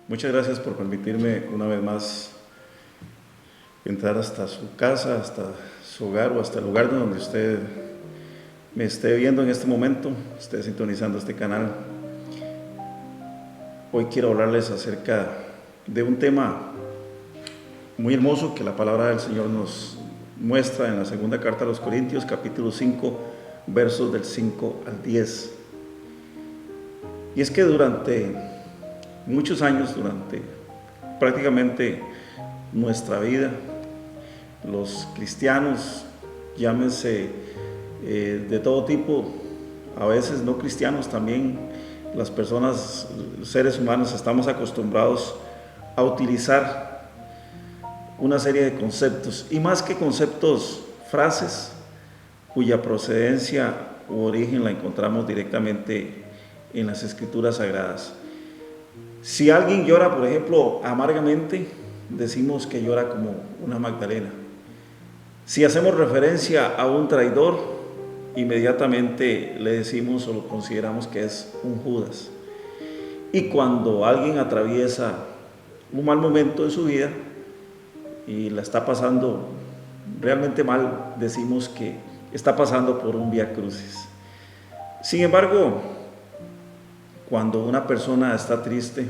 Muchas gracias por permitirme una vez más entrar hasta su casa, hasta su hogar o hasta el lugar donde usted me esté viendo en este momento, esté sintonizando este canal. Hoy quiero hablarles acerca de un tema muy hermoso que la palabra del Señor nos muestra en la segunda carta a los Corintios, capítulo 5, versos del 5 al 10. Y es que durante muchos años, durante prácticamente nuestra vida, los cristianos, llámense de todo tipo, a veces no cristianos también, las personas, los seres humanos, estamos acostumbrados a utilizar una serie de conceptos, y más que conceptos, frases cuya procedencia u origen la encontramos directamente en las Escrituras Sagradas. Si alguien llora, por ejemplo, amargamente, decimos que llora como una Magdalena. Si hacemos referencia a un traidor, inmediatamente le decimos o lo consideramos que es un Judas. Y cuando alguien atraviesa un mal momento en su vida y la está pasando realmente mal, decimos que está pasando por un vía crucis. Sin embargo, cuando una persona está triste,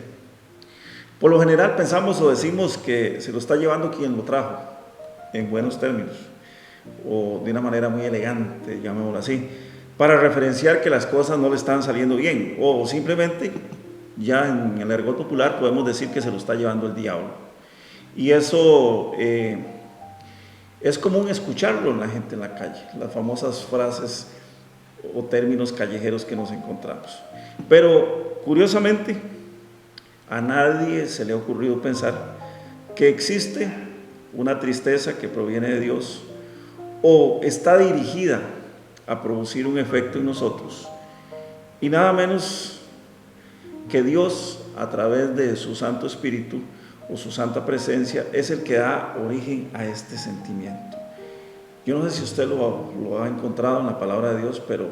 por lo general pensamos o decimos que se lo está llevando quien lo trajo, en buenos términos, o de una manera muy elegante, llamémoslo así, para referenciar que las cosas no le están saliendo bien, o simplemente, ya en el argot popular podemos decir que se lo está llevando el diablo. Y eso es común escucharlo en la gente en la calle, las famosas frases o términos callejeros que nos encontramos. Pero curiosamente, a nadie se le ha ocurrido pensar que existe una tristeza que proviene de Dios o está dirigida a producir un efecto en nosotros, y nada menos que Dios, a través de su Santo Espíritu o su Santa Presencia, es el que da origen a este sentimiento. Yo no sé si usted lo ha encontrado en la palabra de Dios, pero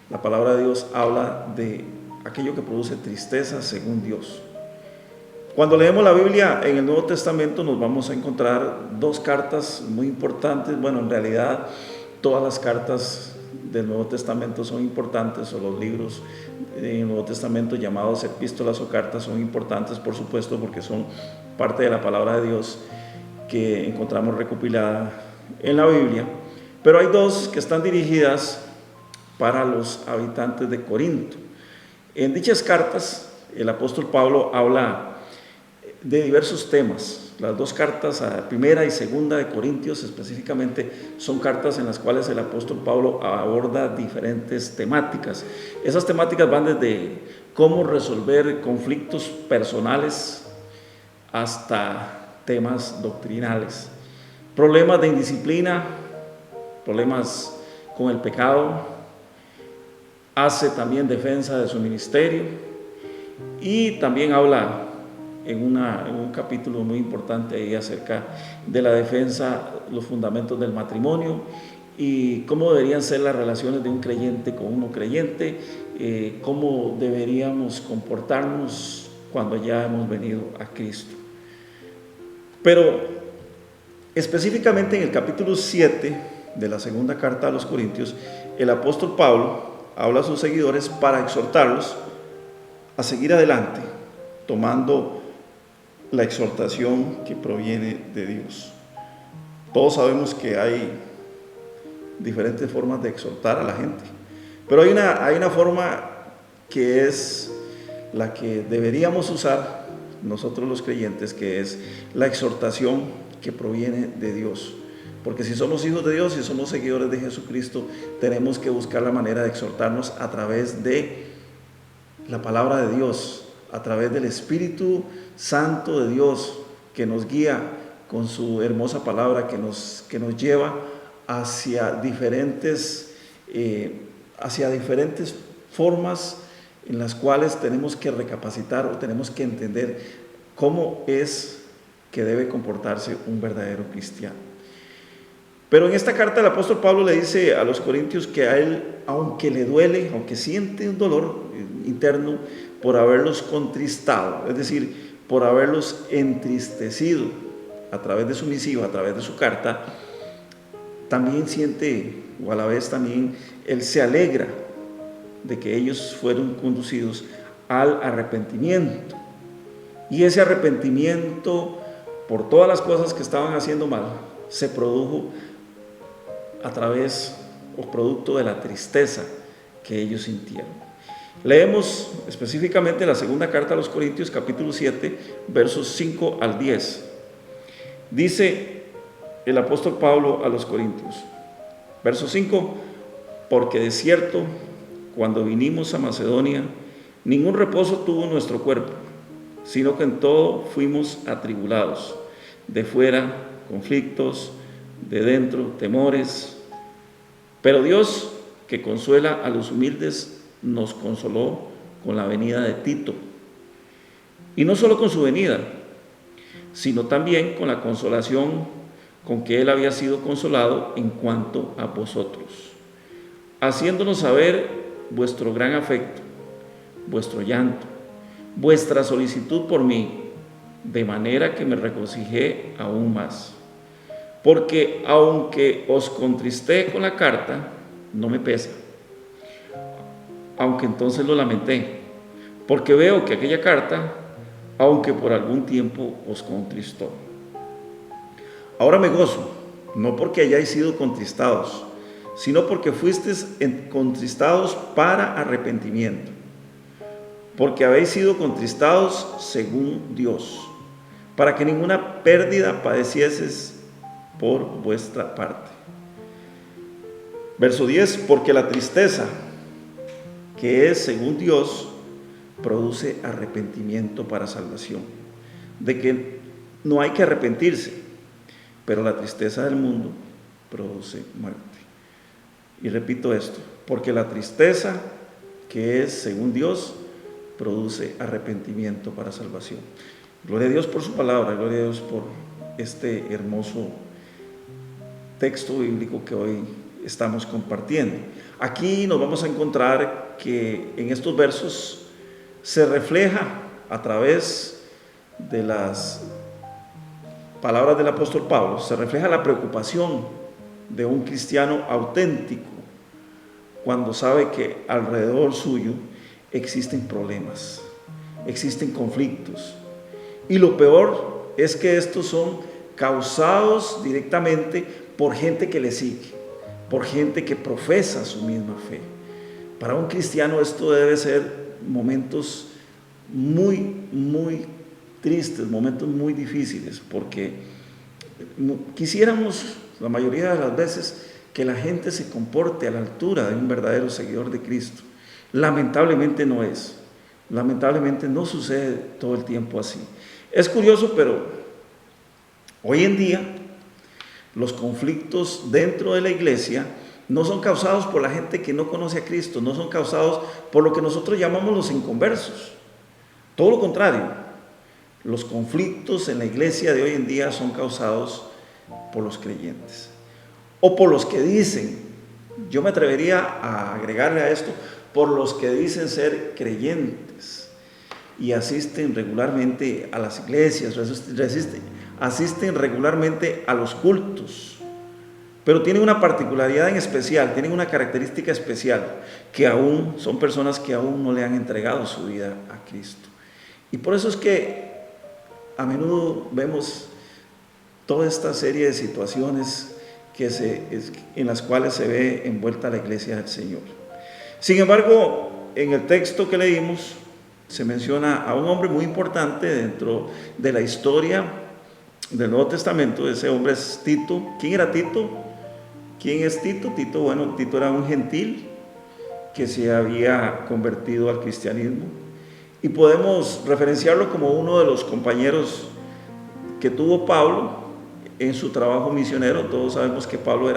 la palabra de Dios habla de aquello que produce tristeza según Dios. Cuando leemos la Biblia en el Nuevo Testamento nos vamos a encontrar dos cartas muy importantes. Bueno, en realidad todas las cartas del Nuevo Testamento son importantes, o los libros en el Nuevo Testamento llamados epístolas o cartas son importantes, por supuesto, porque son parte de la palabra de Dios que encontramos recopilada en la Biblia. Pero hay dos que están dirigidas para los habitantes de Corinto. En dichas cartas, el apóstol Pablo habla de diversos temas. Las dos cartas, primera y segunda de Corintios específicamente, son cartas en las cuales el apóstol Pablo aborda diferentes temáticas. Esas temáticas van desde cómo resolver conflictos personales hasta temas doctrinales, problemas de indisciplina, problemas con el pecado. Hace también defensa de su ministerio, y también habla en un capítulo muy importante ahí acerca de la defensa, los fundamentos del matrimonio y cómo deberían ser las relaciones de un creyente con un no creyente, cómo deberíamos comportarnos cuando ya hemos venido a Cristo. Pero específicamente en el capítulo 7 de la segunda carta a los Corintios, el apóstol Pablo habla a sus seguidores para exhortarlos a seguir adelante, tomando la exhortación que proviene de Dios. Todos sabemos que hay diferentes formas de exhortar a la gente, pero hay una forma que es la que deberíamos usar nosotros los creyentes, que es la exhortación que proviene de Dios. Porque si somos hijos de Dios y somos seguidores de Jesucristo, tenemos que buscar la manera de exhortarnos a través de la palabra de Dios, a través del Espíritu Santo de Dios, que nos guía con su hermosa palabra, que nos lleva hacia diferentes formas en las cuales tenemos que recapacitar o tenemos que entender cómo es que debe comportarse un verdadero cristiano. Pero en esta carta el apóstol Pablo le dice a los corintios que a él, aunque le duele, aunque siente un dolor interno por haberlos contristado, es decir, por haberlos entristecido a través de su misiva, a través de su carta, también siente, o a la vez también, él se alegra de que ellos fueron conducidos al arrepentimiento. Y ese arrepentimiento por todas las cosas que estaban haciendo mal se produjo a través o producto de la tristeza que ellos sintieron. Leemos específicamente la segunda carta a los Corintios, capítulo 7, versos 5 al 10. Dice el apóstol Pablo a los Corintios, verso 5: porque de cierto, cuando vinimos a Macedonia, ningún reposo tuvo nuestro cuerpo, sino que en todo fuimos atribulados, de fuera conflictos, de dentro temores. Pero Dios, que consuela a los humildes, nos consoló con la venida de Tito. Y no solo con su venida, sino también con la consolación con que él había sido consolado en cuanto a vosotros, haciéndonos saber vuestro gran afecto, vuestro llanto, vuestra solicitud por mí, de manera que me regocijé aún más. Porque aunque os contristé con la carta, no me pesa, aunque entonces lo lamenté, porque veo que aquella carta, aunque por algún tiempo os contristó. Ahora me gozo, no porque hayáis sido contristados, sino porque fuisteis contristados para arrepentimiento, porque habéis sido contristados según Dios, para que ninguna pérdida padecieses por vuestra parte. Verso 10: porque la tristeza, que es según Dios, produce arrepentimiento para salvación, de que no hay que arrepentirse, pero la tristeza del mundo produce muerte. Y repito esto: porque la tristeza, que es según Dios, produce arrepentimiento para salvación. Gloria a Dios por su palabra, gloria a Dios por este hermoso texto bíblico que hoy estamos compartiendo. Aquí nos vamos a encontrar que en estos versos se refleja a través de las palabras del apóstol Pablo, se refleja la preocupación de un cristiano auténtico cuando sabe que alrededor suyo existen problemas, existen conflictos, y lo peor es que estos son causados directamente por gente que le sigue, por gente que profesa su misma fe. Para un cristiano esto debe ser momentos muy tristes, momentos muy difíciles, porque quisiéramos la mayoría de las veces que la gente se comporte a la altura de un verdadero seguidor de Cristo. Lamentablemente no es, lamentablemente no sucede todo el tiempo así. Es curioso, pero hoy en día los conflictos dentro de la iglesia no son causados por la gente que no conoce a Cristo, no son causados por lo que nosotros llamamos los inconversos. Todo lo contrario, los conflictos en la iglesia de hoy en día son causados por los creyentes, o por los que dicen, yo me atrevería a agregarle a esto, por los que dicen ser creyentes y asisten regularmente a las iglesias, asisten regularmente a los cultos, pero tienen una particularidad en especial, tienen una característica especial, que aún son personas que aún no le han entregado su vida a Cristo. Y por eso es que a menudo vemos toda esta serie de situaciones en las cuales se ve envuelta la iglesia del Señor. Sin embargo, en el texto que leímos se menciona a un hombre muy importante dentro de la historia del Nuevo Testamento. Ese hombre es Tito. ¿Quién era Tito? ¿Quién es Tito? Tito era un gentil que se había convertido al cristianismo, y podemos referenciarlo como uno de los compañeros que tuvo Pablo en su trabajo misionero. Todos sabemos que Pablo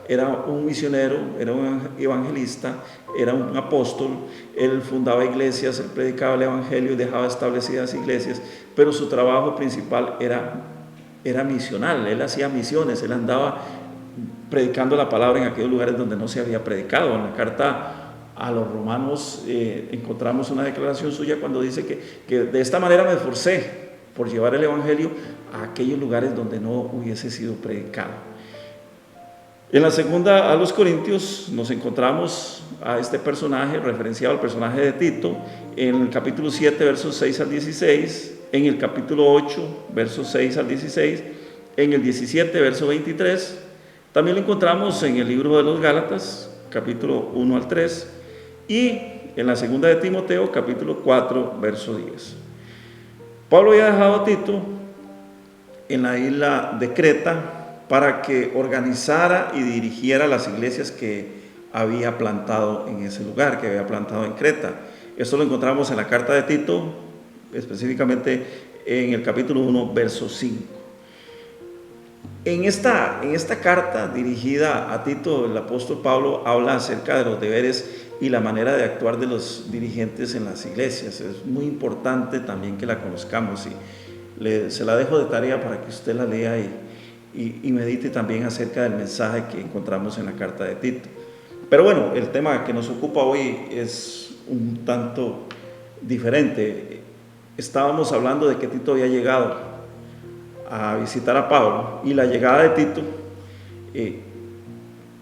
era un misionero, era un evangelista, era un apóstol. Él fundaba iglesias, él predicaba el evangelio y dejaba establecidas iglesias, pero su trabajo principal era misional. Él hacía misiones, él andaba predicando la palabra en aquellos lugares donde no se había predicado. En la carta a los romanos encontramos una declaración suya cuando dice que de esta manera me esforcé por llevar el evangelio a aquellos lugares donde no hubiese sido predicado. En la segunda a los Corintios nos encontramos a este personaje, referenciado al personaje de Tito, en el capítulo 7, versos 6 al 16, en el capítulo 8, versos 6 al 16, en el 17, verso 23. También lo encontramos en el libro de los Gálatas, capítulo 1 al 3, y en la segunda de Timoteo, capítulo 4, verso 10. Pablo había dejado a Tito en la isla de Creta para que organizara y dirigiera las iglesias que había plantado en ese lugar, que había plantado en Creta. Esto lo encontramos en la carta de Tito, específicamente en el capítulo 1, verso 5. En esta carta dirigida a Tito, el apóstol Pablo habla acerca de los deberes y la manera de actuar de los dirigentes en las iglesias. Es muy importante también que la conozcamos, y se la dejo de tarea para que usted la lea y medite también acerca del mensaje que encontramos en la carta de Tito. Pero bueno, el tema que nos ocupa hoy es un tanto diferente. Estábamos hablando de que Tito había llegado a visitar a Pablo, y la llegada de Tito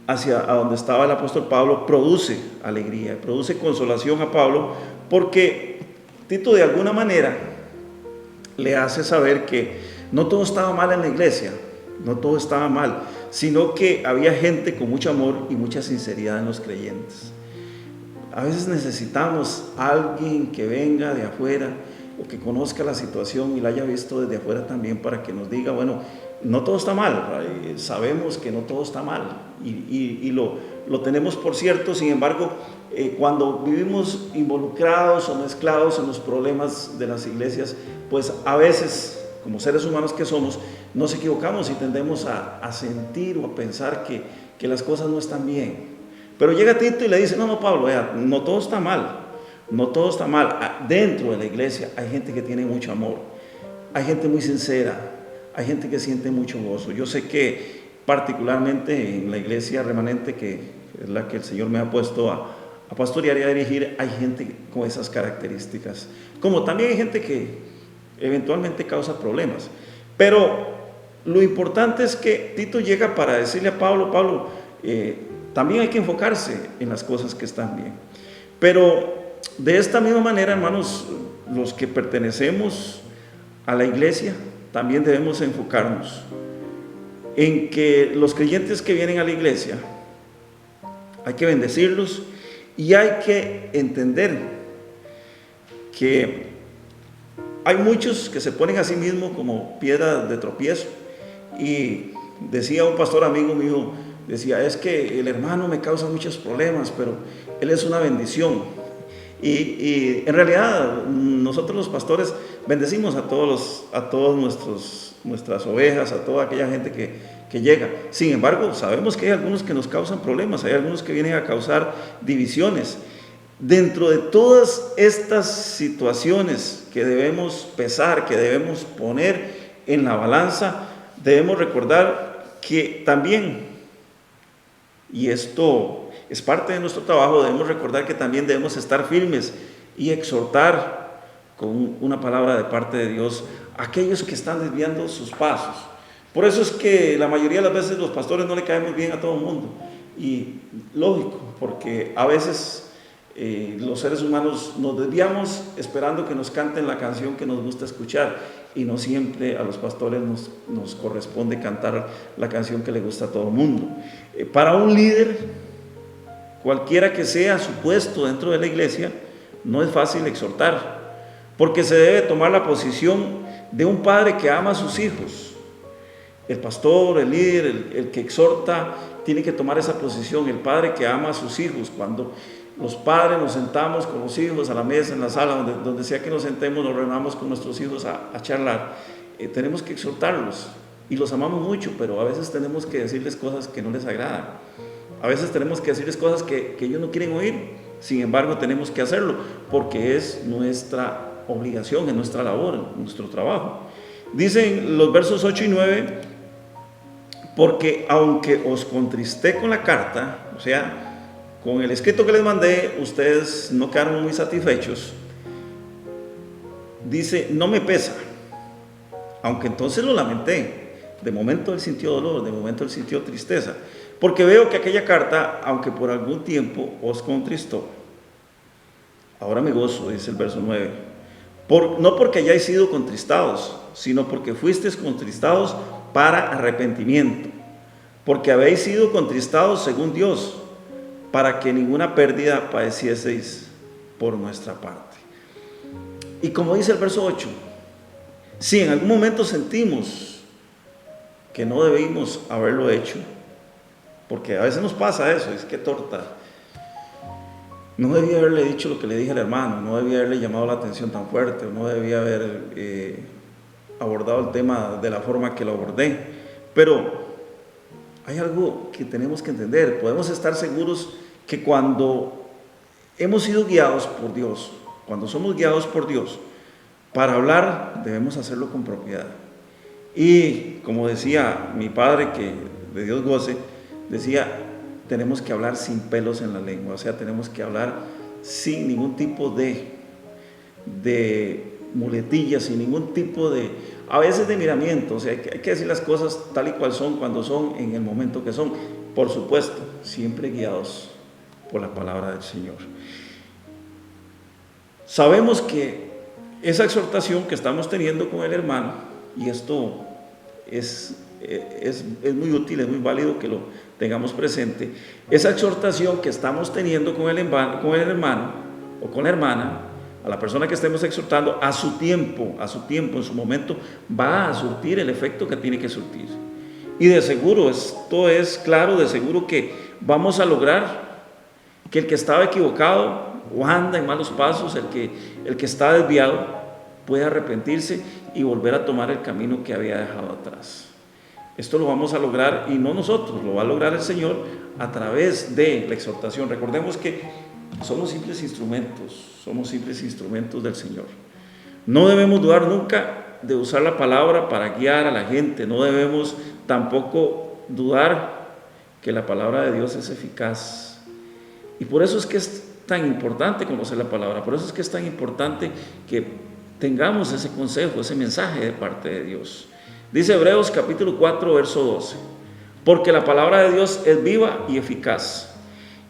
hacia a donde estaba el apóstol Pablo produce alegría, produce consolación a Pablo, porque Tito de alguna manera le hace saber que no todo estaba mal en la iglesia, no todo estaba mal, sino que había gente con mucho amor y mucha sinceridad en los creyentes. A veces necesitamos a alguien que venga de afuera o que conozca la situación y la haya visto desde afuera también, para que nos diga, bueno, no todo está mal, sabemos que no todo está mal y lo tenemos por cierto. Sin embargo, cuando vivimos involucrados o mezclados en los problemas de las iglesias, pues a veces, como seres humanos que somos, nos equivocamos y tendemos a sentir o a pensar que las cosas no están bien. Pero llega Tito y le dice, no Pablo, no todo está mal, no todo está mal. Dentro de la iglesia hay gente que tiene mucho amor, hay gente muy sincera, hay gente que siente mucho gozo. Yo sé que particularmente en la iglesia remanente, que es la que el Señor me ha puesto a pastorear y a dirigir, hay gente con esas características, como también hay gente que eventualmente causa problemas. Pero lo importante es que Tito llega para decirle a Pablo, también hay que enfocarse en las cosas que están bien. Pero de esta misma manera, hermanos, los que pertenecemos a la iglesia también debemos enfocarnos en que los creyentes que vienen a la iglesia hay que bendecirlos, y hay que entender que hay muchos que se ponen a sí mismos como piedra de tropiezo. Y decía un pastor amigo mío, decía, es que el hermano me causa muchos problemas, pero él es una bendición. Y en realidad nosotros los pastores bendecimos a todas nuestras ovejas, a toda aquella gente que llega. Sin embargo, sabemos que hay algunos que nos causan problemas, hay algunos que vienen a causar divisiones. Dentro de todas estas situaciones que debemos pesar, que debemos poner en la balanza, debemos recordar que también, y esto es parte de nuestro trabajo, debemos recordar que también debemos estar firmes y exhortar con una palabra de parte de Dios a aquellos que están desviando sus pasos. Por eso es que la mayoría de las veces los pastores no le caemos bien a todo el mundo, y lógico, porque a veces los seres humanos nos desviamos esperando que nos canten la canción que nos gusta escuchar, y no siempre a los pastores nos corresponde cantar la canción que le gusta a todo el mundo. Para un líder, cualquiera que sea su puesto dentro de la iglesia, no es fácil exhortar, porque se debe tomar la posición de un padre que ama a sus hijos. El pastor, el líder, el que exhorta, tiene que tomar esa posición, el padre que ama a sus hijos. Cuando los padres nos sentamos con los hijos a la mesa, en la sala, donde sea que nos sentemos, nos reunamos con nuestros hijos a charlar, tenemos que exhortarlos, y los amamos mucho, pero a veces tenemos que decirles cosas que no les agradan, a veces tenemos que decirles cosas que ellos no quieren oír. Sin embargo, tenemos que hacerlo, porque es nuestra obligación, es nuestra labor, nuestro trabajo. Dicen los versos 8 y 9, porque aunque os contristé con la carta, o sea, con el escrito que les mandé, ustedes no quedaron muy satisfechos. Dice, no me pesa, Aunque entonces lo lamenté. De momento él sintió dolor, de momento él sintió tristeza. Porque veo que aquella carta, aunque por algún tiempo os contristó, ahora me gozo, dice el verso 9. No porque hayáis sido contristados, sino porque fuisteis contristados para arrepentimiento. Porque habéis sido contristados según Dios, para que ninguna pérdida padecieseis por nuestra parte. Y como dice el verso 8, si en algún momento sentimos que no debimos haberlo hecho, porque a veces nos pasa eso, es que torta, no debía haberle dicho lo que le dije al hermano, no debía haberle llamado la atención tan fuerte, no debía haber abordado el tema de la forma que lo abordé. Pero hay algo que tenemos que entender. Podemos estar seguros que cuando hemos sido guiados por Dios, cuando somos guiados por Dios para hablar, debemos hacerlo con propiedad. Y como decía mi padre, que de Dios goce, decía, tenemos que hablar sin pelos en la lengua, o sea, tenemos que hablar sin ningún tipo de muletillas, sin ningún tipo a veces de miramiento. O sea, hay que decir las cosas tal y cual son, cuando son, en el momento que son. Por supuesto, siempre guiados por la palabra del Señor. Sabemos que esa exhortación que estamos teniendo con el hermano, y esto es muy útil, es muy válido que lo tengamos presente, esa exhortación que estamos teniendo con el hermano o con la hermana, a la persona que estemos exhortando, a su tiempo, en su momento, va a surtir el efecto que tiene que surtir. Y de seguro, esto es claro, de seguro que vamos a lograr que el que estaba equivocado o anda en malos pasos, el que está desviado, pueda arrepentirse y volver a tomar el camino que había dejado atrás. Esto lo vamos a lograr, y no nosotros, lo va a lograr el Señor a través de la exhortación. Recordemos que somos simples instrumentos del Señor. No debemos dudar nunca de usar la palabra para guiar a la gente. No debemos tampoco dudar que la palabra de Dios es eficaz. Y por eso es que es tan importante conocer la palabra, por eso es que es tan importante que tengamos ese consejo, ese mensaje de parte de Dios. Dice Hebreos capítulo 4, verso 12, porque la palabra de Dios es viva y eficaz,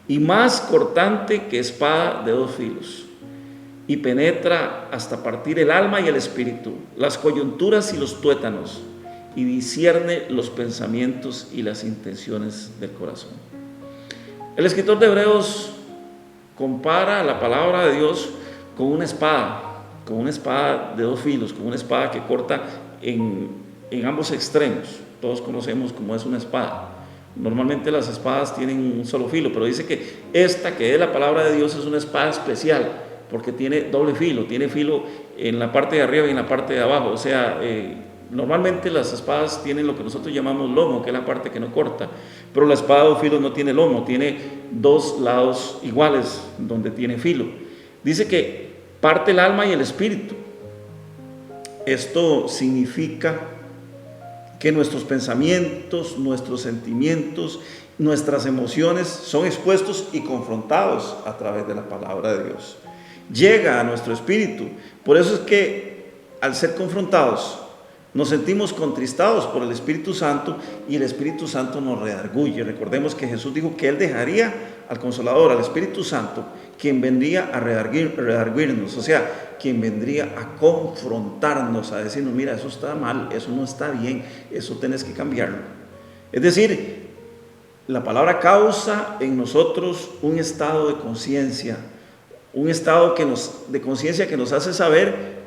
y más cortante que espada de dos filos, y penetra hasta partir el alma y el espíritu, las coyunturas y los tuétanos, y discierne los pensamientos y las intenciones del corazón. El escritor de Hebreos compara la palabra de Dios con una espada de dos filos, con una espada que corta en ambos extremos. Todos conocemos cómo es una espada. Normalmente las espadas tienen un solo filo, pero dice que esta, que es la palabra de Dios, es una espada especial, porque tiene doble filo, tiene filo en la parte de arriba y en la parte de abajo. O sea, normalmente las espadas tienen lo que nosotros llamamos lomo, que es la parte que no corta, pero la espada de dos filos no tiene lomo, tiene dos lados iguales donde tiene filo. Dice que parte el alma y el espíritu. Esto significa que nuestros pensamientos, nuestros sentimientos, nuestras emociones son expuestos y confrontados a través de la palabra de Dios. Llega a nuestro espíritu. Por eso es que al ser confrontados nos sentimos contristados por el Espíritu Santo, y el Espíritu Santo nos redarguye. Recordemos que Jesús dijo que Él dejaría al Consolador, al Espíritu Santo, quien vendría a redarguirnos, o sea, quien vendría a confrontarnos, a decirnos, mira, eso está mal, eso no está bien, eso tienes que cambiarlo. Es decir, la palabra causa en nosotros un estado de conciencia, un estado de conciencia que nos hace saber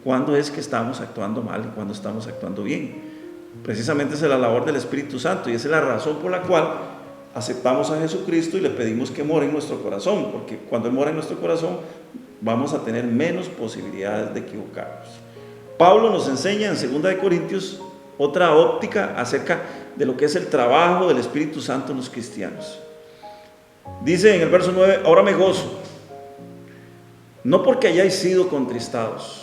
cuándo es que estamos actuando mal y cuándo estamos actuando bien. Precisamente esa es la labor del Espíritu Santo, y esa es la razón por la cual aceptamos a Jesucristo y le pedimos que more en nuestro corazón, porque cuando Él mora en nuestro corazón vamos a tener menos posibilidades de equivocarnos. Pablo nos enseña en 2 Corintios otra óptica acerca de lo que es el trabajo del Espíritu Santo en los cristianos. Dice en el verso 9, ahora me gozo, no porque hayáis sido contristados,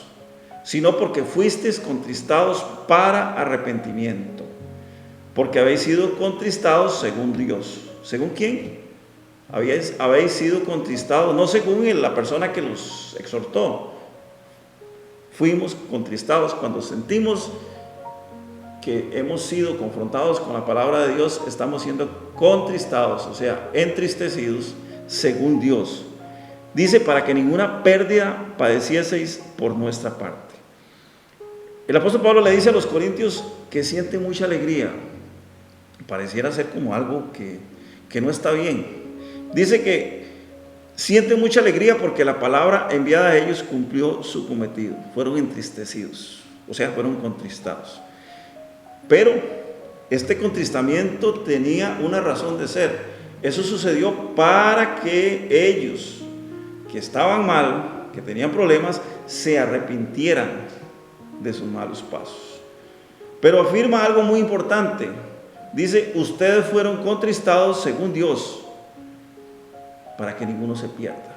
sino porque fuisteis contristados para arrepentimiento, porque habéis sido contristados según Dios. ¿Según quién? Habéis sido contristados, no según la persona que los exhortó, fuimos contristados, cuando sentimos que hemos sido confrontados con la palabra de Dios, estamos siendo contristados, o sea, entristecidos según Dios. Dice, para que ninguna pérdida padecieseis por nuestra parte. El apóstol Pablo le dice a los corintios que siente mucha alegría. Pareciera ser como algo que no está bien. Dice que siente mucha alegría porque la palabra enviada a ellos cumplió su cometido. Fueron entristecidos, o sea, fueron contristados. Pero este contristamiento tenía una razón de ser. Eso sucedió para que ellos, que estaban mal, que tenían problemas, se arrepintieran de sus malos pasos. Pero afirma algo muy importante. Dice, ustedes fueron contristados según Dios, para que ninguno se pierda.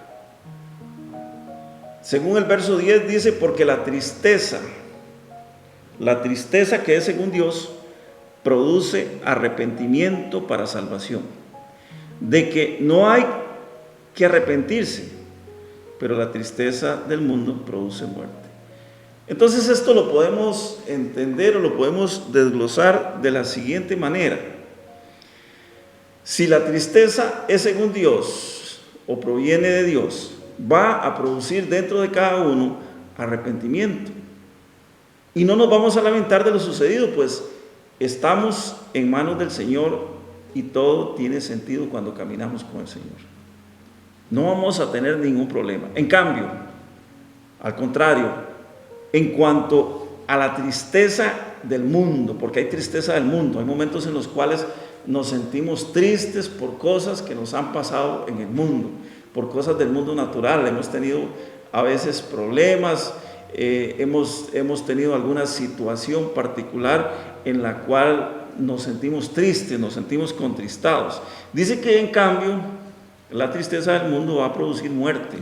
Según el verso 10 dice, porque la tristeza que es según Dios, produce arrepentimiento para salvación. De que no hay que arrepentirse, pero la tristeza del mundo produce muerte. Entonces esto lo podemos entender o lo podemos desglosar de la siguiente manera. Si la tristeza es según Dios o proviene de Dios, va a producir dentro de cada uno arrepentimiento. Y no nos vamos a lamentar de lo sucedido, pues estamos en manos del Señor y todo tiene sentido cuando caminamos con el Señor. No vamos a tener ningún problema. En cambio, al contrario, en cuanto a la tristeza del mundo, porque hay tristeza del mundo, hay momentos en los cuales nos sentimos tristes por cosas que nos han pasado en el mundo, por cosas del mundo natural. Hemos tenido a veces problemas, hemos tenido alguna situación particular en la cual nos sentimos tristes, nos sentimos contristados. Dice que en cambio la tristeza del mundo va a producir muerte.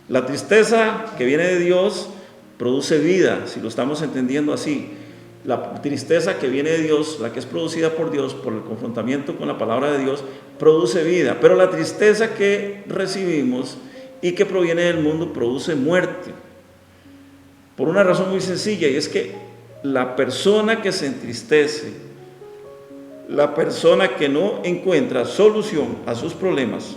La tristeza que viene de Dios produce vida, si lo estamos entendiendo así. La tristeza que viene de Dios, la que es producida por Dios, por el confrontamiento con la palabra de Dios, produce vida. Pero la tristeza que recibimos y que proviene del mundo produce muerte. Por una razón muy sencilla, y es que la persona que se entristece, la persona que no encuentra solución a sus problemas,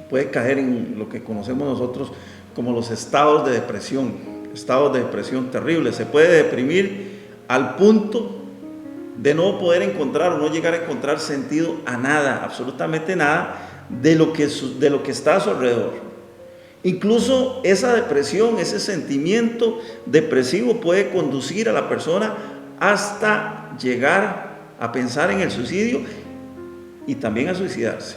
puede caer en lo que conocemos nosotros como los estados de depresión terribles. Se puede deprimir al punto de no poder encontrar o no llegar a encontrar sentido a nada, absolutamente nada de lo que está a su alrededor. Incluso esa depresión, ese sentimiento depresivo puede conducir a la persona hasta llegar a pensar en el suicidio y también a suicidarse.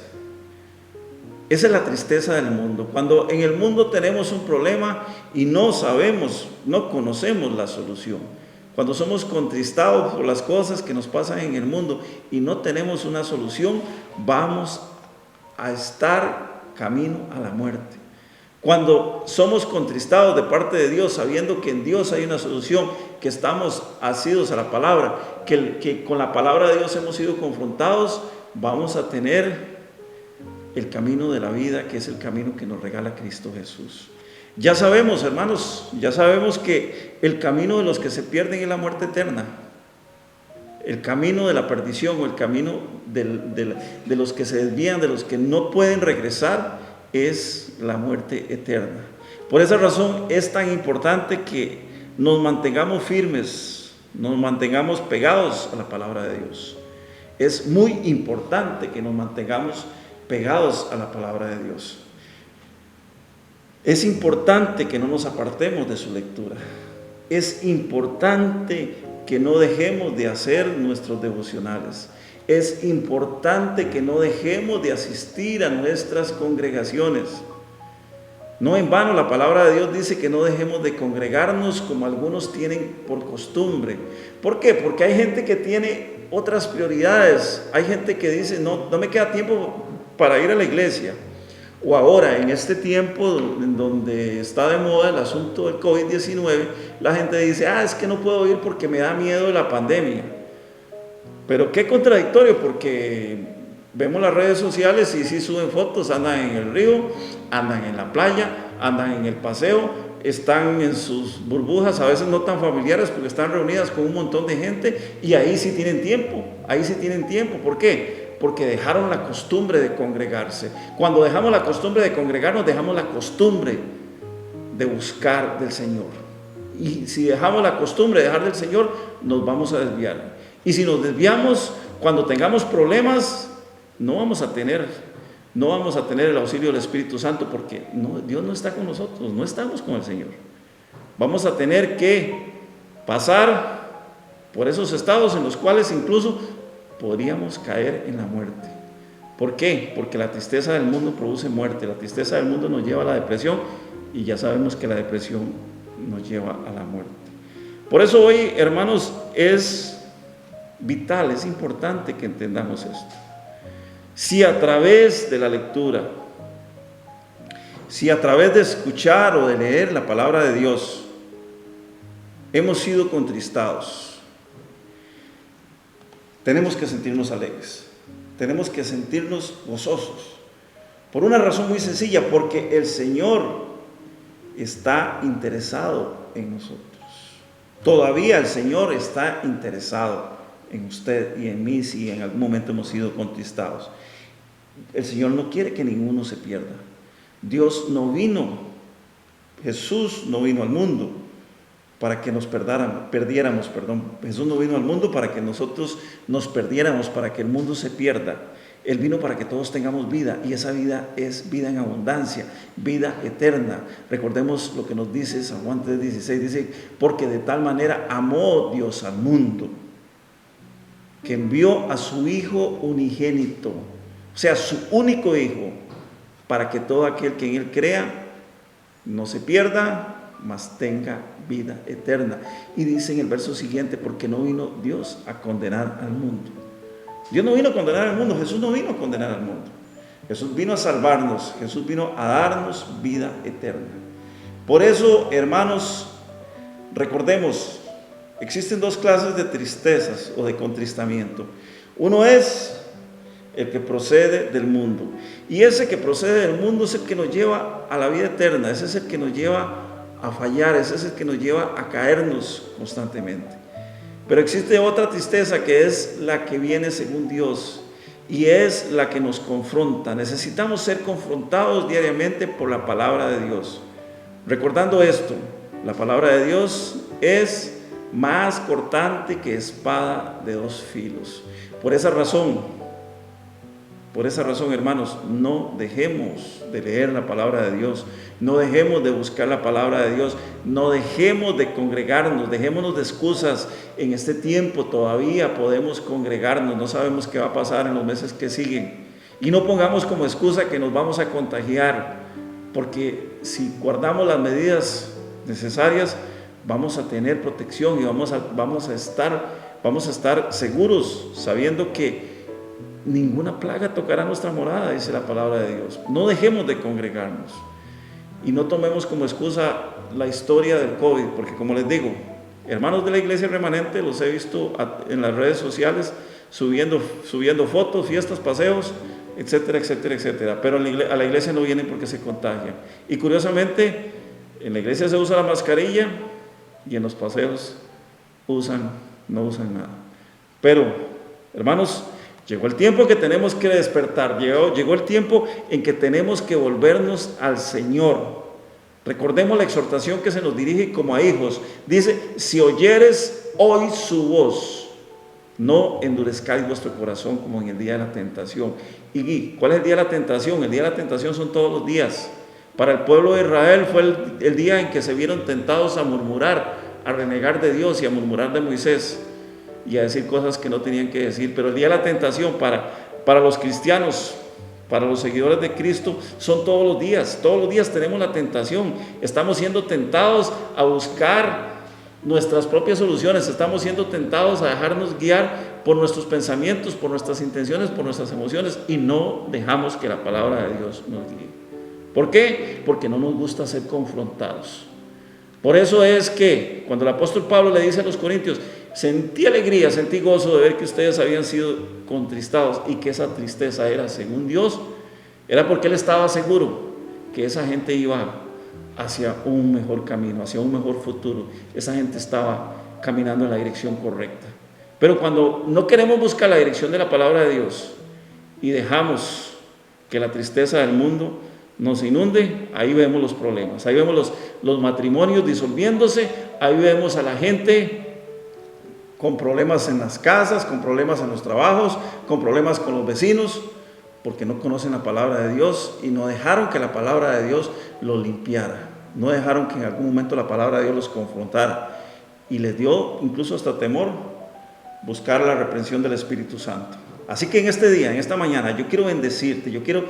Esa es la tristeza del mundo. Cuando en el mundo tenemos un problema y no sabemos, no conocemos la solución. Cuando somos contristados por las cosas que nos pasan en el mundo y no tenemos una solución, vamos a estar camino a la muerte. Cuando somos contristados de parte de Dios, sabiendo que en Dios hay una solución, que estamos asidos a la palabra, que con la palabra de Dios hemos sido confrontados, vamos a tener el camino de la vida, que es el camino que nos regala Cristo Jesús. Ya sabemos, hermanos, ya sabemos que el camino de los que se pierden es la muerte eterna. El camino de la perdición o el camino de los que se desvían, de los que no pueden regresar, es la muerte eterna. Por esa razón es tan importante que nos mantengamos firmes, nos mantengamos pegados a la palabra de Dios. Es muy importante que nos mantengamos pegados a la palabra de Dios. Es importante que no nos apartemos de su lectura. Es importante que no dejemos de hacer nuestros devocionales. Es importante que no dejemos de asistir a nuestras congregaciones. No en vano la palabra de Dios dice que no dejemos de congregarnos como algunos tienen por costumbre. ¿Por qué? Porque hay gente que tiene otras prioridades. Hay gente que dice, no me queda tiempo para ir a la iglesia. O ahora, en este tiempo en donde está de moda el asunto del COVID-19, la gente dice, es que no puedo ir porque me da miedo de la pandemia. Pero qué contradictorio, porque vemos las redes sociales y sí suben fotos, andan en el río, andan en la playa, andan en el paseo, están en sus burbujas, a veces no tan familiares porque están reunidas con un montón de gente, y ahí sí tienen tiempo, ¿por qué? Porque dejaron la costumbre de congregarse. Cuando dejamos la costumbre de congregarnos, dejamos la costumbre de buscar del Señor. Y si dejamos la costumbre de dejar del Señor, nos vamos a desviar. Y si nos desviamos, cuando tengamos problemas, no vamos a tener el auxilio del Espíritu Santo, porque Dios no está con nosotros, no estamos con el Señor. Vamos a tener que pasar por esos estados en los cuales incluso podríamos caer en la muerte. ¿Por qué? Porque la tristeza del mundo produce muerte, la tristeza del mundo nos lleva a la depresión, y ya sabemos que la depresión nos lleva a la muerte. Por eso hoy, hermanos, es vital, es importante que entendamos esto. Si a través de la lectura, si a través de escuchar o de leer la palabra de Dios hemos sido contristados, tenemos que sentirnos alegres, tenemos que sentirnos gozosos, por una razón muy sencilla, porque el Señor está interesado en nosotros. Todavía el Señor está interesado en usted y en mí si en algún momento hemos sido contristados. El Señor no quiere que ninguno se pierda. Jesús no vino al mundo para que nos perdiéramos. Jesús no vino al mundo para que nosotros nos perdiéramos, para que el mundo se pierda. Él vino para que todos tengamos vida, y esa vida es vida en abundancia, vida eterna. Recordemos lo que nos dice San Juan 3:16, dice: porque de tal manera amó Dios al mundo, que envió a su Hijo unigénito, o sea, su único Hijo, para que todo aquel que en Él crea no se pierda, mas tenga vida eterna. Y dice en el verso siguiente: porque no vino Dios a condenar al mundo. Dios no vino a condenar al mundo, Jesús no vino a condenar al mundo. Jesús vino a salvarnos, Jesús vino a darnos vida eterna. Por eso, hermanos, recordemos, existen dos clases de tristezas o de contristamiento. Uno es el que procede del mundo, y ese que procede del mundo es el que nos lleva a la vida eterna, ese es el que nos lleva a fallar, ese es el que nos lleva a caernos constantemente. Pero existe otra tristeza, que es la que viene según Dios, y es la que nos confronta. Necesitamos ser confrontados diariamente por la palabra de Dios. Recordando esto, la palabra de Dios es más cortante que espada de dos filos. Por esa razón, hermanos, no dejemos de leer la palabra de Dios, no dejemos de buscar la palabra de Dios, no dejemos de congregarnos, dejémonos de excusas. En este tiempo todavía podemos congregarnos, no sabemos qué va a pasar en los meses que siguen, y no pongamos como excusa que nos vamos a contagiar, porque si guardamos las medidas necesarias, vamos a tener protección y vamos a estar seguros, sabiendo que ninguna plaga tocará nuestra morada, dice la palabra de Dios. No dejemos de congregarnos y no tomemos como excusa la historia del COVID, porque como les digo, hermanos de la iglesia remanente, los he visto en las redes sociales subiendo fotos, fiestas, paseos, etcétera, etcétera, etcétera, pero a la iglesia no vienen porque se contagian. Y curiosamente, en la iglesia se usa la mascarilla y en los paseos no usan nada. Pero, hermanos, llegó el tiempo que tenemos que despertar, llegó el tiempo en que tenemos que volvernos al Señor. Recordemos la exhortación que se nos dirige como a hijos. Dice: si oyeres hoy su voz, no endurezcáis vuestro corazón como en el día de la tentación. ¿Y cuál es el día de la tentación? El día de la tentación son todos los días. Para el pueblo de Israel fue el día en que se vieron tentados a murmurar, a renegar de Dios y a murmurar de Moisés y a decir cosas que no tenían que decir. Pero el día de la tentación para los cristianos, para los seguidores de Cristo, son todos los días tenemos la tentación. Estamos siendo tentados a buscar nuestras propias soluciones, estamos siendo tentados a dejarnos guiar por nuestros pensamientos, por nuestras intenciones, por nuestras emociones, y no dejamos que la palabra de Dios nos guíe. ¿Por qué? Porque no nos gusta ser confrontados. Por eso es que cuando el apóstol Pablo le dice a los corintios: sentí alegría, sentí gozo de ver que ustedes habían sido contristados, y que esa tristeza era según Dios, era porque él estaba seguro que esa gente iba hacia un mejor camino, hacia un mejor futuro. Esa gente estaba caminando en la dirección correcta. Pero cuando no queremos buscar la dirección de la palabra de Dios y dejamos que la tristeza del mundo nos inunde, ahí vemos los problemas, ahí vemos los matrimonios disolviéndose, ahí vemos a la gente con problemas en las casas, con problemas en los trabajos, con problemas con los vecinos, porque no conocen la palabra de Dios y no dejaron que la palabra de Dios los limpiara, no dejaron que en algún momento la palabra de Dios los confrontara, y les dio incluso hasta temor buscar la reprensión del Espíritu Santo. Así que en este día, en esta mañana, yo quiero bendecirte, yo quiero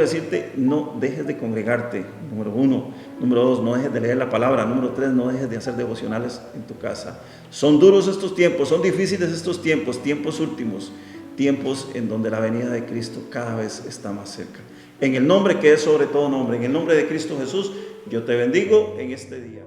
decirte, no dejes de congregarte, número 1, número 2, no dejes de leer la palabra, número 3, no dejes de hacer devocionales en tu casa. Son duros estos tiempos, son difíciles estos tiempos, tiempos últimos, tiempos en donde la venida de Cristo cada vez está más cerca. En el nombre que es sobre todo nombre, en el nombre de Cristo Jesús, yo te bendigo en este día.